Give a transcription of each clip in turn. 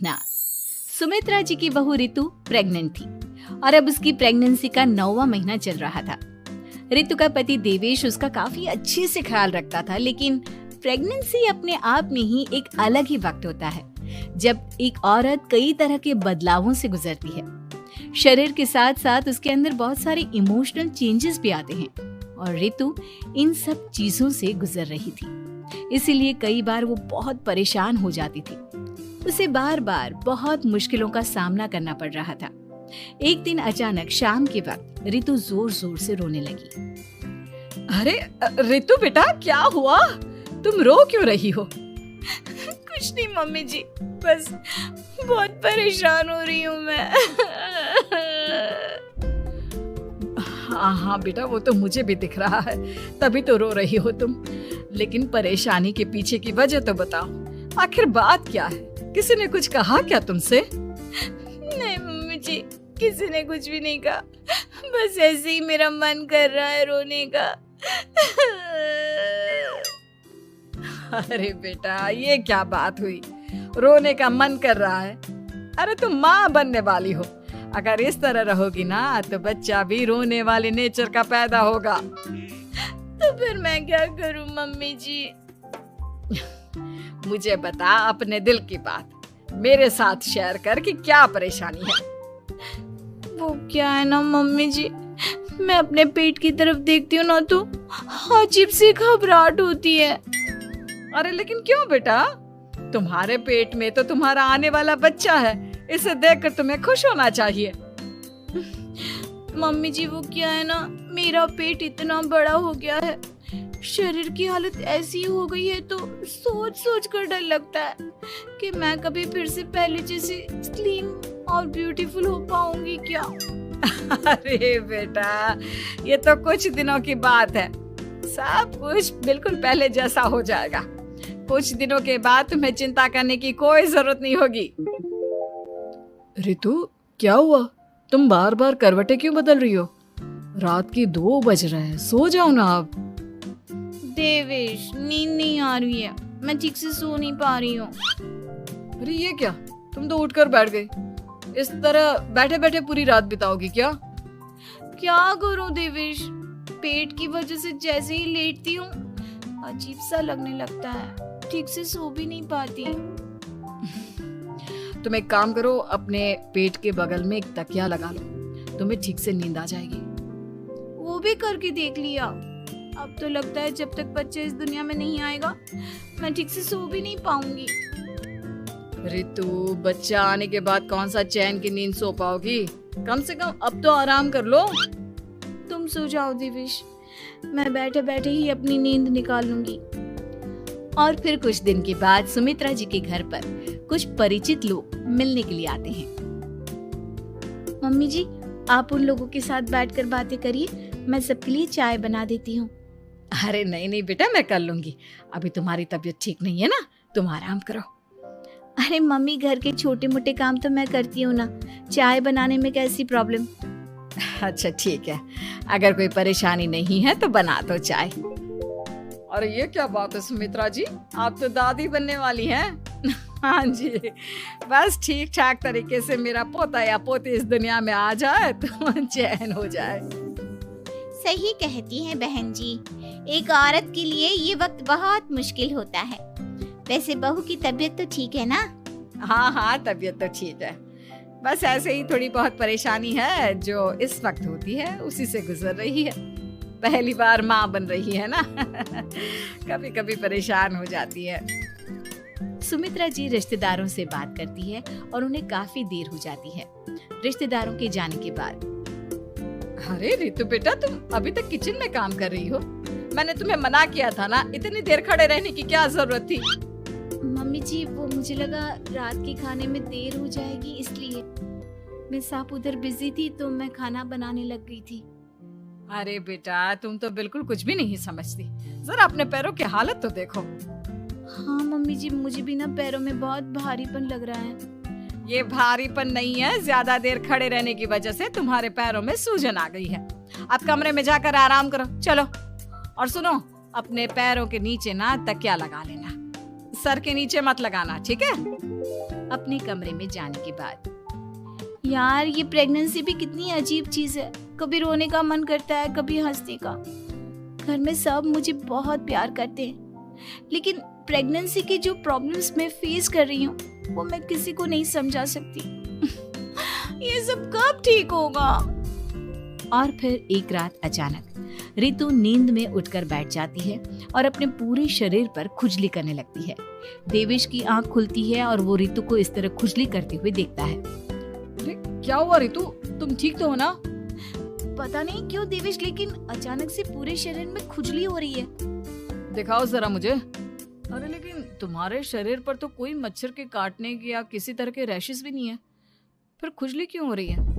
महीना। सुमित्रा जी की बहू रितु प्रेग्नेंट थी और अब उसकी प्रेगनेंसी का 9वां महीना चल रहा था। रितु का पति देवेश उसका काफी अच्छे से ख्याल रखता था, लेकिन प्रेगनेंसी अपने आप में ही एक अलग ही वक्त होता है जब एक औरत कई तरह के बदलावों से गुजरती है। शरीर के साथ साथ उसके अंदर बहुत सारे इमोशनल चेंजेस भी आते हैं और रितु इन सब चीजों से गुजर रही थी। इसीलिए कई बार वो बहुत परेशान हो जाती थी। उसे बार बार बहुत मुश्किलों का सामना करना पड़ रहा था। एक दिन अचानक शाम के वक्त रितु जोर जोर से रोने लगी। अरे रितु बेटा, क्या हुआ? तुम रो क्यों रही हो? कुछ नहीं मम्मी जी, बस बहुत परेशान हो रही हूँ मैं। हाँ बेटा, वो तो मुझे भी दिख रहा है, तभी तो रो रही हो तुम। लेकिन परेशानी के पीछे की वजह तो बताओ, आखिर बात क्या है? किसी ने कुछ कहा क्या तुमसे? नहीं मम्मी जी, किसी ने कुछ भी नहीं कहा, बस ऐसे ही मेरा मन कर रहा है रोने का। अरे बेटा, ये क्या बात हुई? रोने का मन कर रहा है? अरे तुम माँ बनने वाली हो, अगर इस तरह रहोगी ना तो बच्चा भी रोने वाले नेचर का पैदा होगा। तो फिर मैं क्या करूं मम्मी जी? मुझे बता अपने दिल की बात, मेरे साथ शेयर कर कि क्या परेशानी है। वो क्या है ना मम्मी जी, मैं अपने पेट की तरफ देखती हूँ ना तो अजीब सी घबराहट होती है। अरे लेकिन क्यों बेटा? तुम्हारे पेट में तो तुम्हारा आने वाला बच्चा है, इसे देखकर तुम्हें खुश होना चाहिए। मम्मी जी वो क्या है ना, मेरा पेट इतना बड़ा हो गया है, शरीर की हालत ऐसी हो गई है तो सोच सोच कर डर लगता है कि मैं कभी फिर से पहले जैसी स्लिम और ब्यूटीफुल हो पाऊंगी क्या। अरे बेटा, ये तो कुछ दिनों की बात है, सब कुछ बिल्कुल पहले जैसा हो जाएगा। कुछ दिनों के बाद तुम्हें चिंता करने की कोई जरूरत नहीं होगी। रितु, क्या हुआ? तुम बार बार करवटें क्यों बदल रही हो? रात के 2 बज रहे हैं, सो जाओ ना आप। देवेश, नींद नहीं आ रही है, मैं ठीक से सो नहीं पा रही हूँ। अरे ये क्या, तुम तो उठकर बैठ गई। इस तरह बैठे बैठे पूरी रात बिताओगी क्या? क्या करूँ देवेश, पेट की वजह से जैसे ही लेटती हूँ अजीब सा लगने लगता है, ठीक से सो भी नहीं पाती। तुम एक काम करो, अपने पेट के बगल में एक तकिया लगा लो, तुम्हें ठीक से नींद आ जाएगी। वो भी करके देख लिया, अब तो लगता है जब तक बच्चा इस दुनिया में नहीं आएगा मैं ठीक से सो भी नहीं पाऊंगी। रितु, बच्चा आने के बाद कौन सा चैन की नींद सो पाओगी? कम से कम अब तो आराम कर लो। तुम सो जाओ देवेश, मैं बैठे बैठे ही अपनी नींद निकाल लूंगी। और फिर कुछ दिन के बाद सुमित्रा जी के घर पर कुछ परिचित लोग मिलने के लिए आते हैं। मम्मी जी, आप उन लोगों के साथ बैठकर बातें करिए, मैं सबके लिए चाय बना देती हूँ। अरे नहीं बेटा, मैं कर लूंगी, अभी तुम्हारी तबीयत ठीक नहीं है ना, तुम आराम करो। अरे मम्मी, घर के छोटे मोटे काम तो मैं करती हूँ ना, चाय बनाने में कैसी प्रॉब्लम? अच्छा ठीक है, अगर कोई परेशानी नहीं है तो बना दो चाय। अरे ये क्या बात है सुमित्रा जी, आप तो दादी बनने वाली हैं। हाँ जी, बस ठीक ठाक तरीके से मेरा पोता या पोती इस दुनिया में आ जाए तो चैन हो जाए। सही कहती हैं बहन जी, एक औरत के लिए ये वक्त बहुत मुश्किल होता है। वैसे बहू की तबीयत तो ठीक है ना? हाँ, तबीयत तो ठीक है, बस ऐसे ही थोड़ी बहुत परेशानी है जो इस वक्त होती है, उसी से गुजर रही है। पहली बार माँ बन रही है ना, कभी कभी परेशान हो जाती है। सुमित्रा जी रिश्तेदारों से बात करती है और उन्हें काफी देर हो जाती है। रिश्तेदारों के जाने के बाद, अरे रितु बेटा, तुम अभी तक किचन में काम कर रही हो? मैंने तुम्हें मना किया था ना, इतनी देर खड़े रहने की क्या जरूरत थी? मम्मी जी, वो मुझे लगा रात के खाने में देर हो जाएगी, इसलिए मैं साफ उधर बिजी थी तो मैं खाना बनाने लग गई थी। अरे बेटा, तुम तो बिल्कुल कुछ भी नहीं समझती, जरा अपने पैरों की हालत तो देखो। हाँ मम्मी जी, मुझे भी ना पैरों में बहुत भारीपन लग रहा है। ये भारीपन नहीं है, ज्यादा देर खड़े रहने की वजह से तुम्हारे पैरों में सूजन आ गई है। अब कमरे में जाकर आराम करो, चलो। और सुनो, अपने पैरों के नीचे ना तकिया लगा लेना, सर के नीचे मत लगाना, ठीक है? अपने कमरे में जाने के बाद। यार ये प्रेगनेंसी भी कितनी अजीब चीज है, कभी रोने का मन करता है, कभी हंसने का। घर में सब मुझे बहुत प्यार करते हैं, लेकिन प्रेगनेंसी की जो प्रॉब्लम्स मैं फेस कर रही हूँ वो मैं किसी को नहीं समझा सकती। ये सब कब ठीक होगा? और फिर एक रात अचानक रितु नींद में उठकर बैठ जाती है और अपने पूरे शरीर पर खुजली करने लगती है। देवेश की आंख खुलती है और वो रितु को इस तरह खुजली करते हुए देखता है। अरे क्या हुआ रितु, तुम ठीक तो हो ना? पता नहीं क्यों देवेश, लेकिन अचानक से पूरे शरीर में खुजली हो रही है। दिखाओ जरा मुझे। अरे लेकिन तुम्हारे शरीर पर तो कोई मच्छर के काटने की या किसी तरह के रैशेस भी नहीं है, फिर खुजली क्यों हो रही है?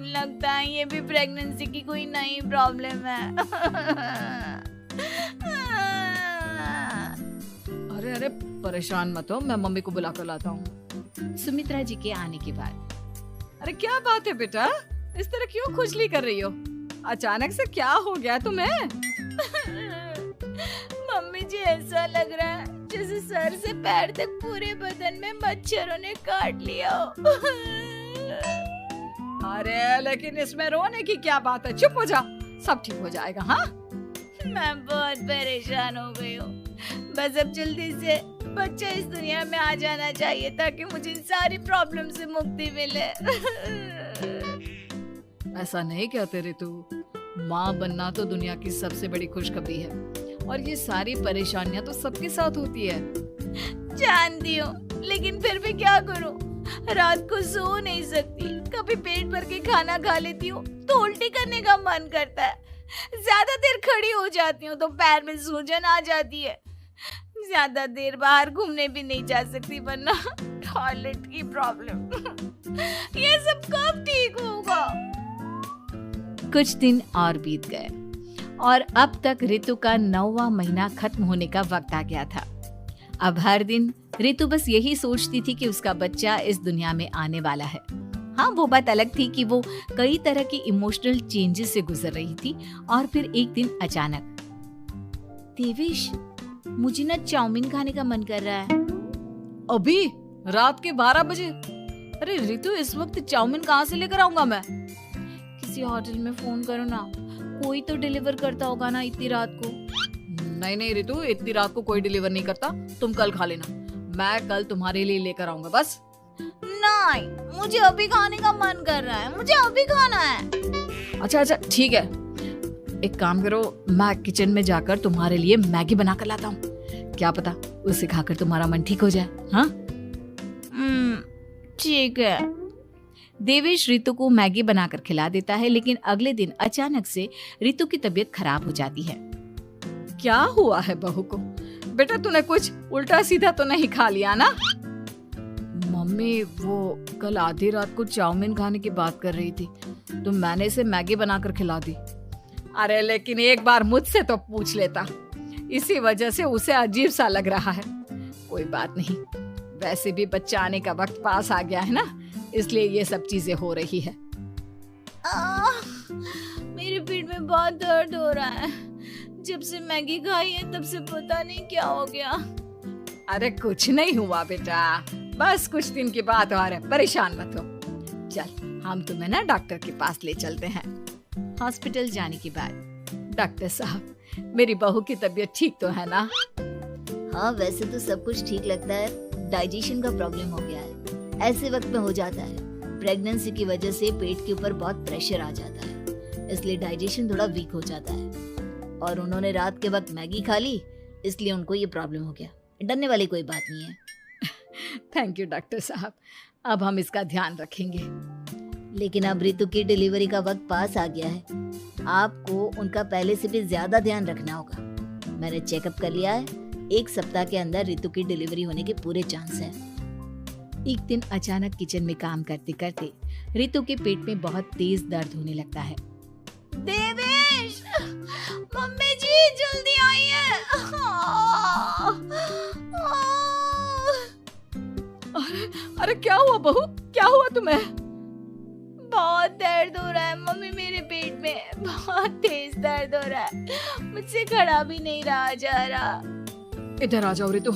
लगता है ये भी प्रेगनेंसी की कोई नई प्रॉब्लम है। अरे अरे परेशान मत हो, मैं मम्मी को बुला कर लाता हूँ। सुमित्रा जी के आने के बाद। अरे क्या बात है बेटा, इस तरह क्यों खुजली कर रही हो? अचानक से क्या हो गया तुम्हें? मम्मी जी ऐसा लग रहा है जैसे सर से पैर तक पूरे बदन में मच्छरों ने काट लिया हो। अरे लेकिन इसमें रोने की क्या बात है, चुप हो जा, सब ठीक हो जाएगा। हाँ मैं बहुत परेशान हो गई हूँ, बस अब जल्दी से बच्चा इस दुनिया में आ जाना चाहिए ताकि मुझे इन सारी प्रॉब्लम से मुक्ति मिले। ऐसा नहीं कहते रितु, माँ बनना तो दुनिया की सबसे बड़ी खुशखबरी है और ये सारी परेशानियां तो सबके साथ होती है। जानती हूँ, लेकिन फिर भी क्या करूँ, रात को सो नहीं सकती, कभी पेट भर के खाना खा लेती हूँ तो उल्टी करने का मन करता है, ज्यादा देर खड़ी हो जाती हूँ तो पैर में सूजन आ जाती है, ज्यादा देर बाहर घूमने भी नहीं जा सकती वरना टॉयलेट की प्रॉब्लम। ये सब कब ठीक होगा? कुछ दिन और बीत गए और अब तक रितु का 9वां महीना खत्म होने का वक्त आ गया था। अब हर दिन रितु बस यही सोचती थी कि उसका बच्चा इस दुनिया में आने वाला है। हाँ, वो बात अलग थी कि वो कई तरह के इमोशनल चेंजेस से गुजर रही थी और फिर एक दिन अचानक, देवेश मुझे ना चाउमीन खाने का मन कर रहा है। अभी रात के 12 बजे? अरे रितु, इस वक्त चाउमीन कहाँ से लेकर आऊंगा मैं? किसी होटल में फोन करो ना, कोई तो डिलीवर करता होगा ना इतनी रात को। नहीं नहीं रितु, इतनी रात को कोई डिलीवर नहीं करता, तुम कल खा लेना, मैं कल तुम्हारे लिए लेकर आऊंगा बस। नहीं, मुझे अभी खाने का मन कर रहा है, मुझे अभी खाना है। अच्छा अच्छा ठीक है, एक काम करो, मैं किचन में जाकर तुम्हारे लिए मैगी बना कर लाता हूँ, क्या पता उसे खाकर तुम्हारा मन ठीक हो जाए। हाँ ठीक है। देवेश रितु को मैगी बनाकर खिला देता है, लेकिन अगले दिन अचानक से रितु की तबीयत खराब हो जाती है। क्या हुआ है बहू को? बेटा तूने कुछ उल्टा सीधा तो नहीं खा लिया ना? मम्मी वो कल आधी रात को चाउमीन खाने की बात कर रही थी तो मैंने इसे मैगी बनाकर खिला दी। अरे लेकिन एक बार मुझसे तो पूछ लेता, इसी वजह से उसे अजीब सा लग रहा है। कोई बात नहीं, वैसे भी बच्चा आने का वक्त पास आ गया है ना, इसलिए ये सब चीजें हो रही है। मेरे पेट में बहुत दर्द हो रहा है, जब से मैगी खाई है तब से पता नहीं क्या हो गया। अरे कुछ नहीं हुआ बेटा, बस कुछ दिन की बात और है, परेशान मत हो। चल हम तुम्हें ना डॉक्टर के पास ले चलते हैं। हॉस्पिटल जाने के बाद, डॉक्टर साहब, मेरी बहू की तबीयत ठीक तो है ना? हाँ वैसे तो सब कुछ ठीक लगता है, डाइजेशन का प्रॉब्लम हो गया है, ऐसे वक्त में हो जाता है। प्रेगनेंसी की वजह से पेट के ऊपर बहुत प्रेशर आ जाता है, इसलिए डाइजेशन थोड़ा वीक हो जाता है। और उन्होंने रात के वक्त मैगी खा ली, इसलिए उनको ये प्रॉब्लम हो गया। डरने वाली कोई बात नहीं है। थैंक यू डॉक्टर साहब, अब हम इसका ध्यान रखेंगे। लेकिन अब रितु की डिलीवरी का वक्त पास आ गया है, आपको उनका पहले से भी ज्यादा ध्यान रखना होगा। मैंने चेकअप कर लिया है, 1 सप्ताह के अंदर रितु की डिलीवरी होने के पूरे चांस है। एक दिन अचानक किचन में काम करते करते रितु के पेट में बहुत तेज दर्द होने लगता है। देवेश, मम्मी जी जल्दी आइए। अरे क्या हुआ बहू, क्या हुआ तुम्हें? बहुत दर्द हो रहा है मम्मी, मेरे पेट में बहुत तेज दर्द हो रहा है, मुझसे खड़ा भी नहीं रहा जा रहा। इधर आ जाओ रितु,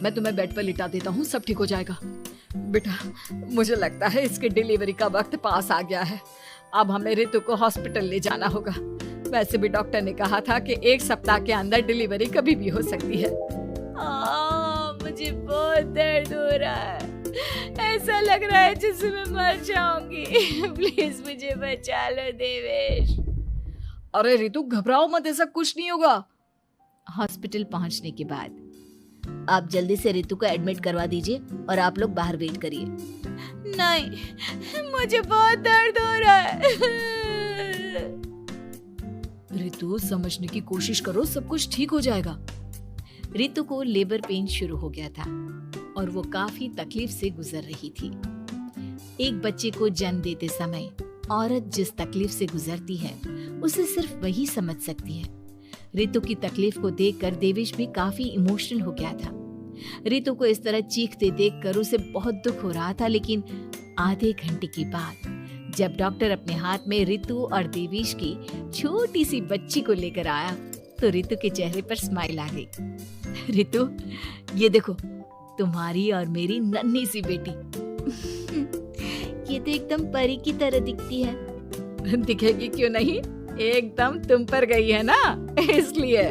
मैं तुम्हें बेड पर लिटा देता हूँ, सब ठीक हो जाएगा। बेटा, मुझे लगता है इसके डिलीवरी का वक्त पास आ गया है। अब हमें रितु को हॉस्पिटल ले जाना होगा। वैसे भी डॉक्टर ने कहा था कि 1 सप्ताह के अंदर डिलीवरी कभी भी हो सकती है। मुझे बहुत दर्द हो रहा है, ऐसा लग रहा है जैसे मैं मर जाऊंगी। प्लीज मुझे बचा लो देवेश। अरे रितु, घबराओ मत, ऐसा कुछ नहीं होगा। हॉस्पिटल पहुंचने के बाद आप जल्दी से रितु को एडमिट करवा दीजिए और आप लोग बाहर वेट करिए। नहीं, मुझे बहुत दर्द हो रहा है। रितु, समझने की कोशिश करो, सब कुछ ठीक हो जाएगा। रितु को लेबर पेन शुरू हो गया था और वो काफी तकलीफ से गुजर रही थी। एक बच्चे को जन्म देते समय औरत जिस तकलीफ से गुजरती है उसे सिर्फ वही समझ सकती है। रितु की तकलीफ को देखकर देवेश भी काफी इमोशनल हो गया था। रितु को इस तरह चीखते देखकर उसे बहुत दुख हो रहा था, लेकिन आधे घंटे के बाद जब डॉक्टर अपने हाथ में रितु और देवेश की छोटी सी बच्ची को लेकर आया तो रितु के चेहरे पर स्माइल आ गई। रितु, ये देखो, तुम्हारी और मेरी नन्ही सी बेटी। ये तो एकदम परी की तरह दिखती है। दिखेगी क्यों नहीं, एकदम तुम पर गई है ना, इसलिए।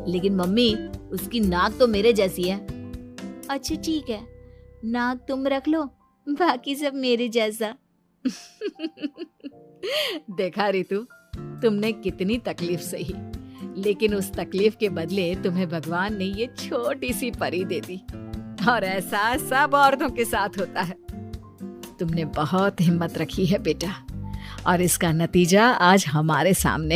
लेकिन मम्मी, उसकी नाक तो मेरे जैसी है। अच्छा ठीक है, नाक तुम रख लो, बाकी सब मेरे जैसा। देखा रितु, तुमने कितनी तकलीफ सही, लेकिन उस तकलीफ के बदले तुम्हें भगवान ने ये छोटी सी परी दे दी। और ऐसा सब औरतों के साथ होता है। तुमने बहुत हिम्मत रखी है बेटा, और इसका नतीजा आज हमारे सामने है।